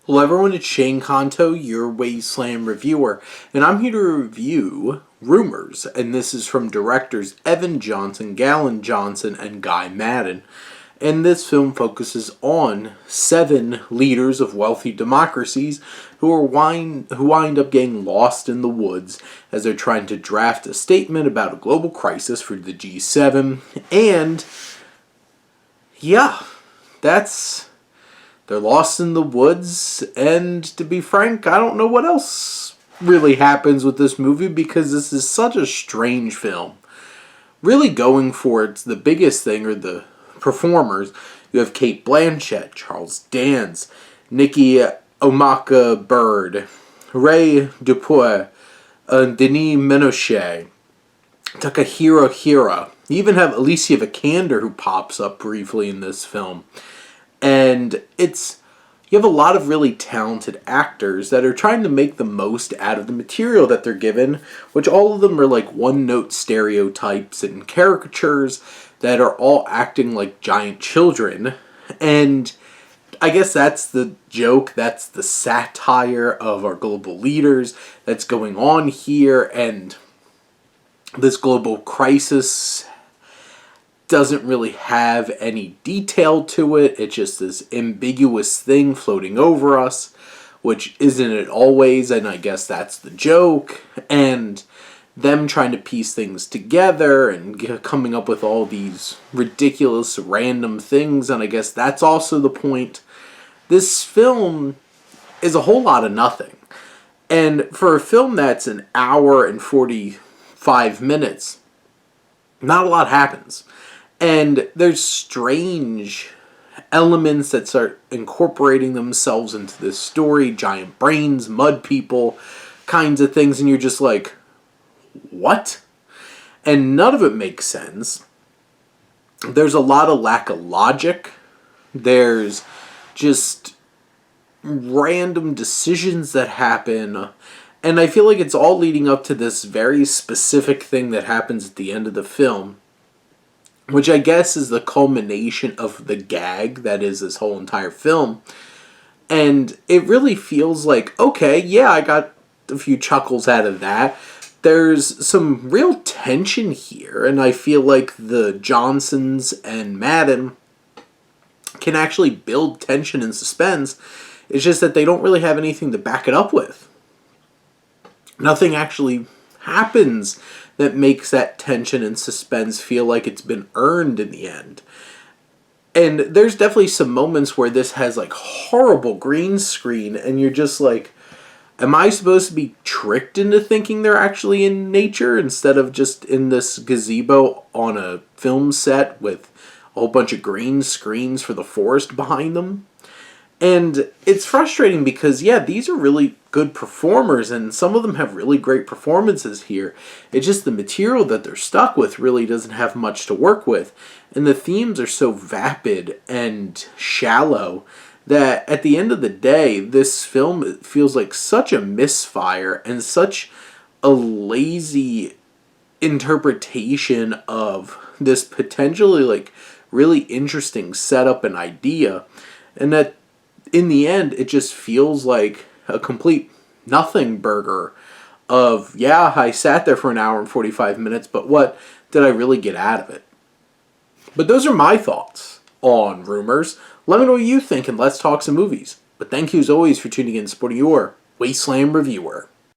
Hello everyone, it's Shane Kanto, your Wasteland reviewer, and I'm here to review Rumours, and this is from directors Evan Johnson, Galen Johnson, and Guy Maddin. And this film focuses on 7 leaders of wealthy democracies who wind up getting lost in the woods as they're trying to draft a statement about a global crisis for the G7, and yeah, they're lost in the woods, and to be frank, I don't know what else really happens with this movie because this is such a strange film. Really going for it's the biggest thing are the performers. You have Kate Blanchett, Charles Dance, Nikki Omaka Bird, Ray Dupuis, Denis Menochet, Takahiro Hira. You even have Alicia Vikander who pops up briefly in this film. And you have a lot of really talented actors that are trying to make the most out of the material that they're given, which all of them are like one-note stereotypes and caricatures that are all acting like giant children. And I guess that's the joke, that's the satire of our global leaders that's going on here, and this global crisis doesn't really have any detail to it. It's just this ambiguous thing floating over us, which isn't it always, and I guess that's the joke. And them trying to piece things together and coming up with all these ridiculous random things, and I guess that's also the point. This film is a whole lot of nothing. And for a film that's an hour and 45 minutes, not a lot happens. And there's strange elements that start incorporating themselves into this story. Giant brains, mud people, kinds of things. And you're just like, what? And none of it makes sense. There's a lot of lack of logic. There's just random decisions that happen. And I feel like it's all leading up to this very specific thing that happens at the end of the film, which I guess is the culmination of the gag that is this whole entire film. And it really feels like, okay, yeah, I got a few chuckles out of that. There's some real tension here, and I feel like the Johnsons and Madden can actually build tension and suspense. It's just that they don't really have anything to back it up with. Nothing actually happens that makes that tension and suspense feel like it's been earned in the end. And there's definitely some moments where this has like horrible green screen and you're just like, am I supposed to be tricked into thinking they're actually in nature instead of just in this gazebo on a film set with a whole bunch of green screens for the forest behind them? And it's frustrating because, yeah, these are really good performers, and some of them have really great performances here. It's just the material that they're stuck with really doesn't have much to work with. And the themes are so vapid and shallow that at the end of the day, this film feels like such a misfire and such a lazy interpretation of this potentially like really interesting setup and idea. And that in the end, it just feels like a complete nothing burger of, yeah, I sat there for an hour and 45 minutes, but what did I really get out of it? But those are my thoughts on Rumours. Let me know what you think, and let's talk some movies. But thank you as always for tuning in and supporting your Wasteland reviewer.